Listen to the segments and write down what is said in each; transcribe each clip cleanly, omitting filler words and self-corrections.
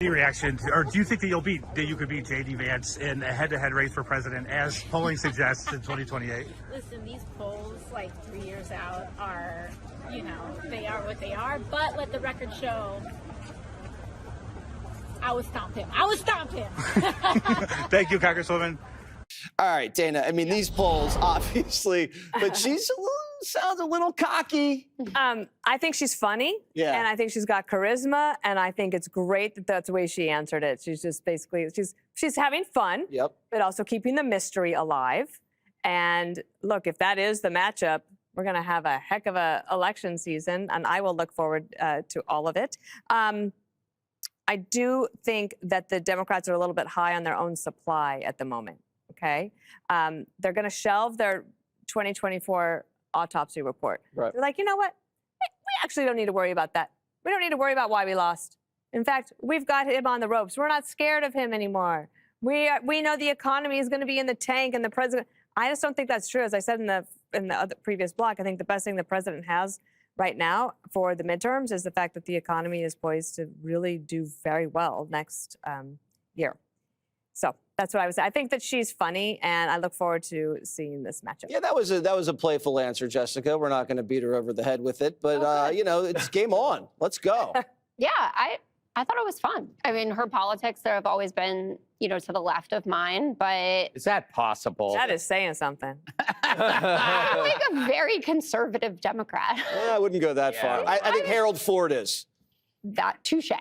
AOC reaction, or do you think that you could beat JD Vance in a head-to-head race for president, as polling suggests, in 2028? Listen, these polls, like 3 years out, are, they are what they are. But let the record show, I would stomp him. I would stomp him. Thank you, Congresswoman. All right, Dana. I mean, these polls, obviously, but sounds a little cocky. I think she's funny, and I think she's got charisma, and I think it's great that that's the way she answered it. She's just basically, she's having fun, but also keeping the mystery alive. And look, if that is the matchup, we're going to have a heck of a election season, and I will look forward to all of it. I do think that the Democrats are a little bit high on their own supply at the moment, okay? They're going to shelve their 2024 autopsy report. Right. They're like, you know what? We actually don't need to worry about that. We don't need to worry about why we lost. In fact, we've got him on the ropes. We're not scared of him anymore. We know the economy is going to be in the tank, and the president. I just don't think that's true. As I said in the other previous block, I think the best thing the president has right now for the midterms is the fact that the economy is poised to really do very well next year. So that's what I would say. I think that she's funny, and I look forward to seeing this matchup. Yeah, that was a playful answer, Jessica. We're not going to beat her over the head with it, but it's game on. Let's go. Yeah, I thought it was fun. I mean, her politics have always been, to the left of mine, but is that possible? That is saying something. I'm like a very conservative Democrat. I wouldn't go that far. I think Harold Ford is. That touche.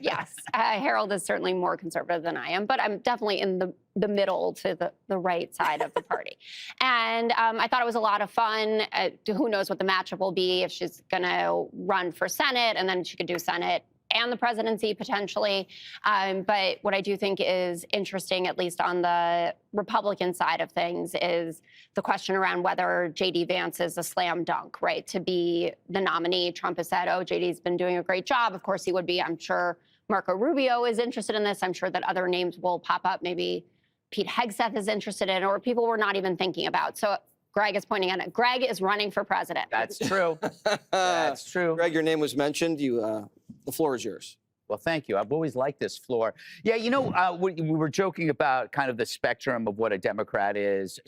Yes, Harold is certainly more conservative than I am, but I'm definitely in the middle to the right side of the party. And I thought it was a lot of fun. Who knows what the matchup will be, if she's going to run for Senate, and then she could do Senate and the presidency potentially. But what I do think is interesting, at least on the Republican side of things, is the question around whether JD Vance is a slam dunk, right, to be the nominee. Trump has said, oh, JD's been doing a great job. Of course he would be. I'm sure Marco Rubio is interested in this. I'm sure that other names will pop up. Maybe Pete Hegseth is interested in, or people we're not even thinking about. So Greg is pointing at it. Greg is running for president. That's true. That's true. Greg, your name was mentioned. The floor is yours. Well, thank you. I've always liked this floor. Yeah, we were joking about kind of the spectrum of what a Democrat is.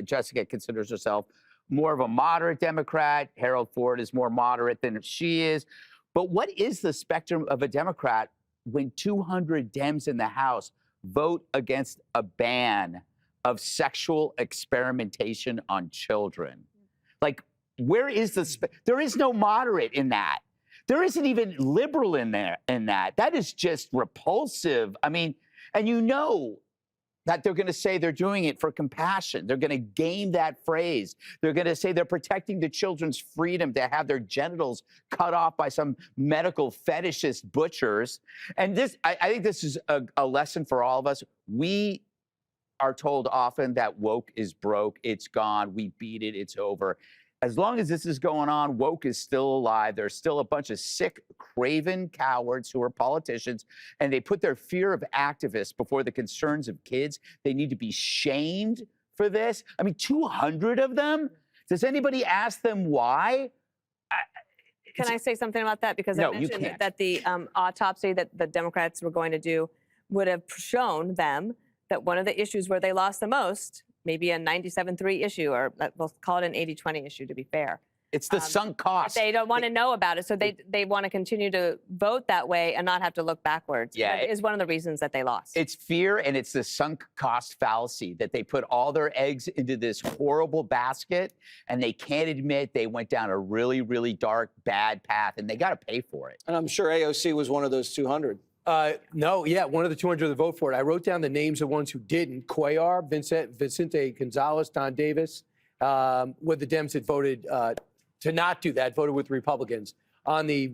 Jessica considers herself more of a moderate Democrat. Harold Ford is more moderate than she is. But what is the spectrum of a Democrat when 200 Dems in the House vote against a ban of sexual experimentation on children? Like, where is there is no moderate in that. There isn't even liberal in that. That is just repulsive. I mean, and that they're going to say they're doing it for compassion. They're going to game that phrase. They're going to say they're protecting the children's freedom to have their genitals cut off by some medical fetishist butchers. And I think this is a lesson for all of us. We are told often that woke is broke. It's gone. We beat it. It's over. As long as this is going on, woke is still alive. There's still a bunch of sick, craven cowards who are politicians, and they put their fear of activists before the concerns of kids. They need to be shamed for this. I mean, 200 of them? Does anybody ask them why? Can I say something about that? Because I mentioned that the autopsy that the Democrats were going to do would have shown them that one of the issues where they lost the most, maybe a 97-3 issue, or we'll call it an 80-20 issue to be fair. It's the sunk cost. They don't want to know about it, so they want to continue to vote that way and not have to look backwards. Yeah, it is one of the reasons that they lost. It's fear, and it's the sunk cost fallacy that they put all their eggs into this horrible basket, and they can't admit they went down a really, really dark, bad path, and they got to pay for it. And I'm sure AOC was one of those 200. No, yeah, one of the 200 that vote for it. I wrote down the names of ones who didn't. Cuellar, Vicente Gonzalez, Don Davis, were the Dems that voted to not do that, voted with Republicans. On the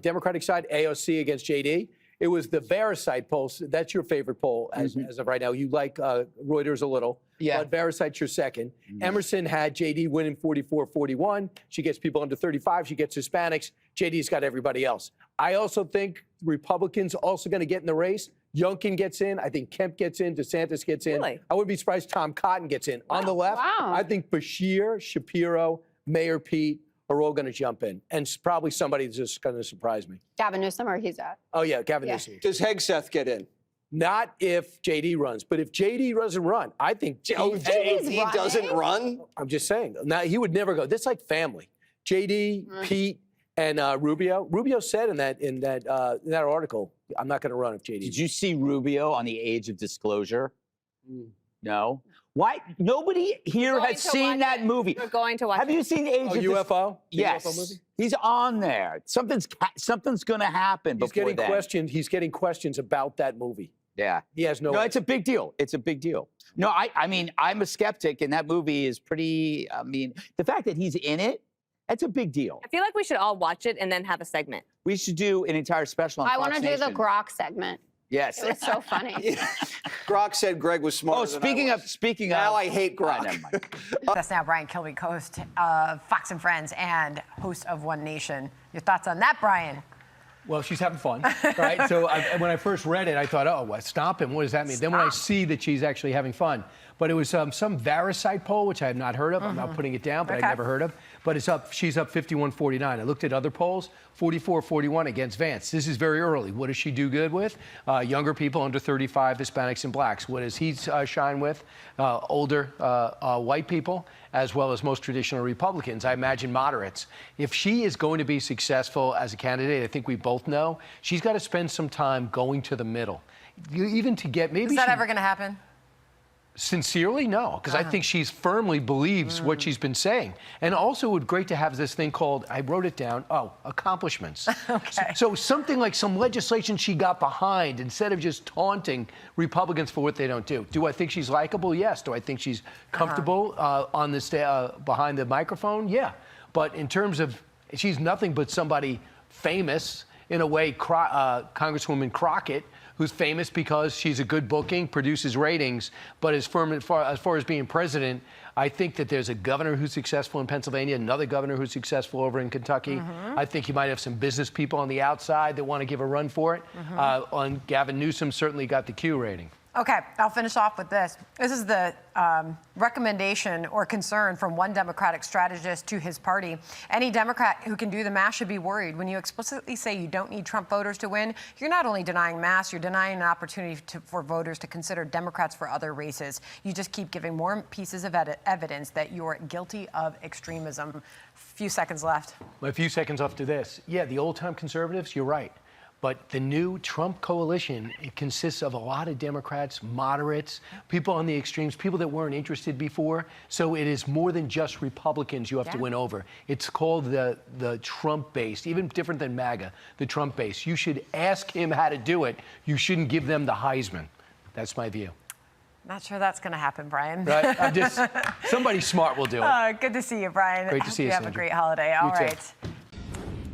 Democratic side, AOC against JD. It was the Vericide poll. That's your favorite poll as of right now. You like Reuters a little. Yeah. But Vericide's your second. Emerson had JD winning 44-41. She gets people under 35. She gets Hispanics. JD's got everybody else. I also think Republicans also going to get in the race. Youngkin gets in. I think Kemp gets in. DeSantis gets in. Really? I wouldn't be surprised Tom Cotton gets in. Wow. On the left, I think Bashir, Shapiro, Mayor Pete are all going to jump in, and probably somebody that's just going to surprise me. Gavin Newsom, or he's out? Oh yeah, Gavin Yeah. Newsom. Does Hegseth get in? Not if JD runs, but if JD doesn't run, I think JD doesn't run? I'm just saying. Now he would never go. This is like family. JD, Pete, and Rubio. Rubio said in that article, "I'm not going to run if JD." Did you see Rubio on the age of disclosure? No. Why? Nobody here has seen that movie. We're going to watch Have you seen Age of UFO? The Yes. UFO movie? He's on there. Something's going to happen He's before getting then. questioned. He's getting questions about that movie. Yeah. He has no. No, it's a big deal. It's a big deal. No, I mean, I'm a skeptic, and that movie is pretty. I mean, the fact that he's in it, that's a big deal. I feel like we should all watch it and then have a segment. We should do an entire special on I Fox want to do the Nation. Grok segment. Yes. It was so funny. Grok said Greg was smarter Oh, than I was. speaking Now of. I hate Grok. Never mind. That's now Brian Kilby, host of Fox and Friends and host of One Nation. Your thoughts on that, Brian? Well, she's having fun, right? So when I first read it, I thought, oh, what, stomp him? What does that mean? Then when I see that she's actually having fun. But it was some Varisite poll, which I have not heard of. I'm not putting it down, but I've never heard of. But it's up. She's up 51-49. I looked at other polls, 44-41 against Vance. This is very early. What does she do good with? Younger people under 35, Hispanics and blacks. What does he shine with? Older white people, as well as most traditional Republicans. I imagine moderates. If she is going to be successful as a candidate, I think we both know, she's got to spend some time going to the middle. Even to get maybe. Is that ever going to happen? Sincerely, no, because I think she firmly believes what she's been saying. And also, it would be great to have this thing called, I wrote it down, accomplishments. Okay. So something like some legislation she got behind instead of just taunting Republicans for what they don't do. Do I think she's likable? Yes. Do I think she's comfortable on the behind the microphone? Yeah. But in terms of, she's nothing but somebody famous, in a way, Congresswoman Crockett, who's famous because she's a good booking, produces ratings, but as far as being president, I think that there's a governor who's successful in Pennsylvania, another governor who's successful over in Kentucky. I think you might have some business people on the outside that want to give a run for it. On Gavin Newsom certainly got the Q rating. Okay, I'll finish off with this. This is the recommendation or concern from one Democratic strategist to his party. Any Democrat who can do the math should be worried. When you explicitly say you don't need Trump voters to win, you're not only denying mass, you're denying an opportunity for voters to consider Democrats for other races. You just keep giving more pieces of evidence that you're guilty of extremism. Few seconds left. A few seconds after this. Yeah, the old-time conservatives, you're right. But the new Trump coalition, it consists of a lot of Democrats, moderates, people on the extremes, people that weren't interested before. So it is more than just Republicans you have to win over. It's called the Trump base, even different than MAGA, the Trump base. You should ask him how to do it. You shouldn't give them the Heisman. That's my view. Not sure that's going to happen, Brian. Right? Somebody smart will do it. Good to see you, Brian. Great to see you, Have a Sandra. great holiday. All right.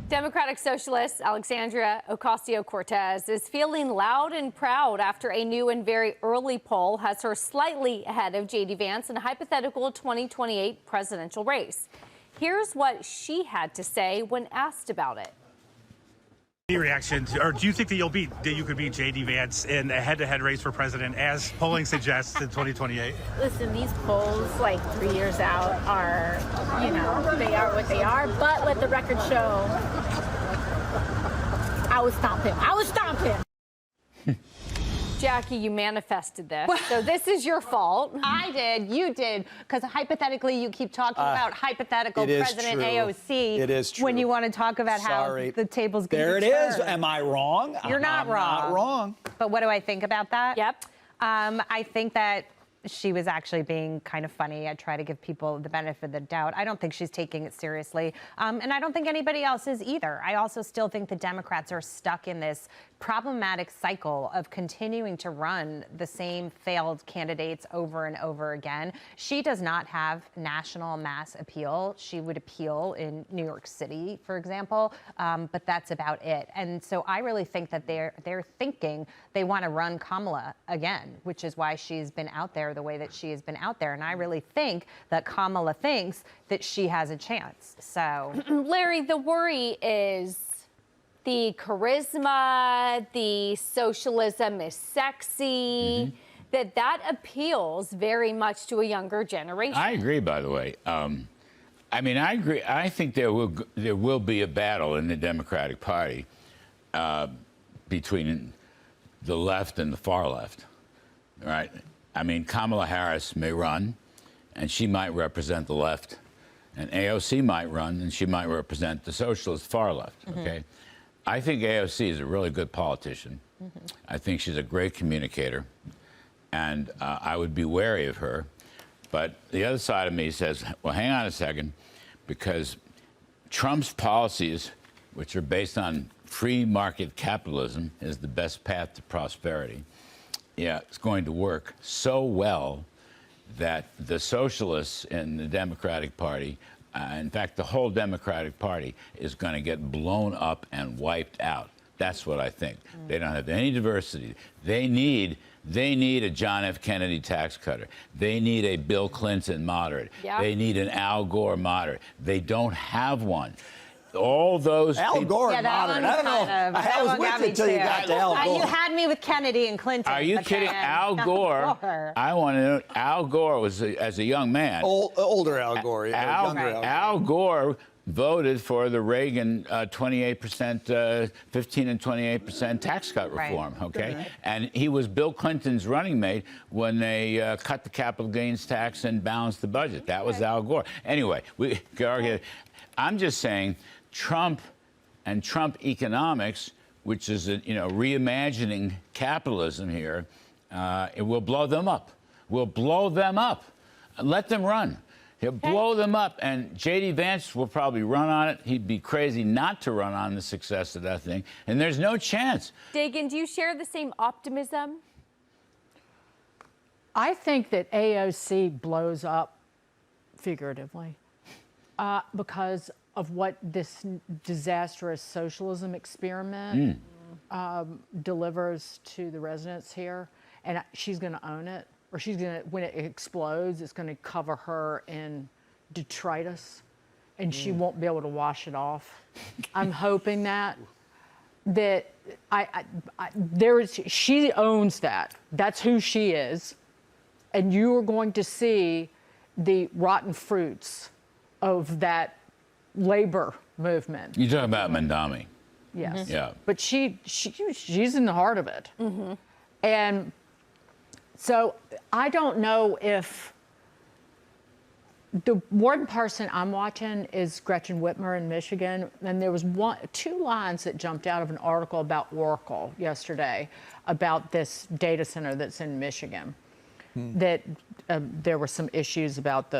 Democratic socialist Alexandria Ocasio-Cortez is feeling loud and proud after a new and very early poll has her slightly ahead of JD Vance in a hypothetical 2028 presidential race. Here's what she had to say when asked about it. Reaction to, or do you think that you could beat JD Vance in a head-to-head race for president, as polling suggests, in 2028? Listen, these polls, like 3 years out, are, they are what they are. But let the record show, I would stomp him. I would stomp him. Jackie, you manifested this, so this is your fault. I did, you did, because hypothetically you keep talking about hypothetical President true. AOC. It is true. When you want to talk about how the table's going to There be it is. turned. Am I wrong? You're not I'm wrong. not wrong. But what do I think about that? Yep. I think that she was actually being kind of funny. I try to give people the benefit of the doubt. I don't think she's taking it seriously. And I don't think anybody else is either. I also still think the Democrats are stuck in this problematic cycle of continuing to run the same failed candidates over and over again. She does not have national mass appeal. She would appeal in New York City, for example, but that's about it. And so I really think that they're thinking they want to run Kamala again, which is why she's been out there the way that she has been out there. And I really think that Kamala thinks that she has a chance. So, Larry, the worry is the charisma, the socialism is sexy, that appeals very much to a younger generation. I agree, by the way. I mean, I agree. I think there will be a battle in the Democratic Party between the left and the far left, right? I mean, Kamala Harris may run, and she might represent the left, and AOC might run, and she might represent the socialist far left, okay? I think AOC is a really good politician. I think she's a great communicator, and I would be wary of her. But the other side of me says, well, hang on a second, because Trump's policies, which are based on free market capitalism, is the best path to prosperity. Yeah, it's going to work so well that the socialists in the Democratic Party, in fact, the whole Democratic Party, is going to get blown up and wiped out. That's what I think. They don't have any diversity. They need a John F. Kennedy tax cutter. They need a Bill Clinton moderate. Yep. They need an Al Gore moderate. They don't have one. All those Al Gore moderate. I don't know. I was with you until you got to Al Gore. You had me with Kennedy and Clinton. Are you kidding? Al Gore. I want to know. Al Gore was, as a young man. Older Al Gore. Al Gore voted for the Reagan 28%, 15 and 28% tax cut reform, okay? And he was Bill Clinton's running mate when they cut the capital gains tax and balanced the budget. That was Al Gore. Anyway, we could argue. I'm just saying Trump and Trump economics, which is, reimagining capitalism here, it will blow them up. We'll blow them up. Let them run. He'll blow them up, and JD Vance will probably run on it. He'd be crazy not to run on the success of that thing, and there's no chance. Dagan, do you share the same optimism? I think that AOC blows up figuratively because of what this disastrous socialism experiment delivers to the residents here, and she's going to own it. Or she's going to, when it explodes, it's going to cover her in detritus, and she won't be able to wash it off. I'm hoping that she owns that. That's who she is, and you are going to see the rotten fruits of that labor movement. You're talking about Mandami. Yes. Yeah. But she's in the heart of it, and. So I don't know if the one person I'm watching is Gretchen Whitmer in Michigan, and there was two lines that jumped out of an article about Oracle yesterday about this data center that's in Michigan. That there were some issues about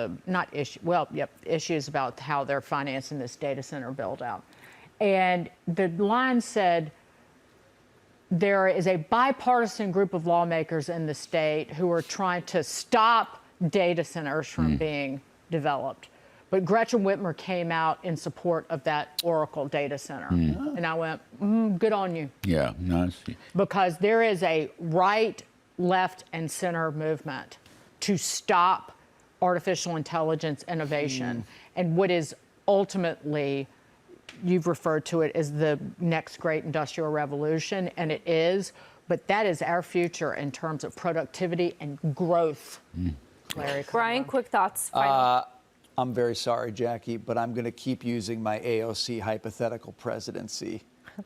issues about how they're financing this data center build out, and the line said, there is a bipartisan group of lawmakers in the state who are trying to stop data centers from being developed. But Gretchen Whitmer came out in support of that Oracle data center. And I went, good on you. Yeah, nice. Because there is a right, left, and center movement to stop artificial intelligence innovation. And what is ultimately, you've referred to it as the next great industrial revolution, and it is, but that is our future in terms of productivity and growth. Larry, Brian, quick thoughts. I'm very sorry, Jackie, but I'm going to keep using my AOC hypothetical presidency.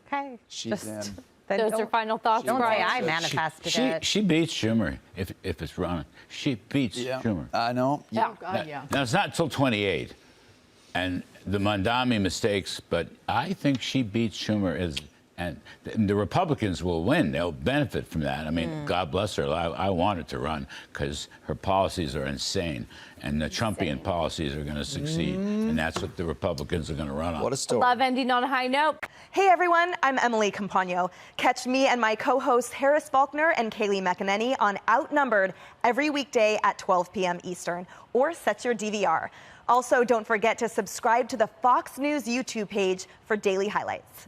Okay. She's in. Those are final thoughts, Brian. I manifested it. She beats Schumer if it's running. She beats Schumer. I know. Yeah. Now, it's not until 28. And the Mandami mistakes, but I think she beats Schumer, and the Republicans will win. They'll benefit from that. I mean, God bless her. I want her to run because her policies are insane, and the Trumpian policies are going to succeed, and that's what the Republicans are going to run on. What a story. Love ending on a high note. Hey everyone, I'm Emily Campagno. Catch me and my co-hosts Harris Faulkner and Kaylee McEnany on Outnumbered every weekday at 12 p.m. Eastern, or set your DVR. Also, don't forget to subscribe to the Fox News YouTube page for daily highlights.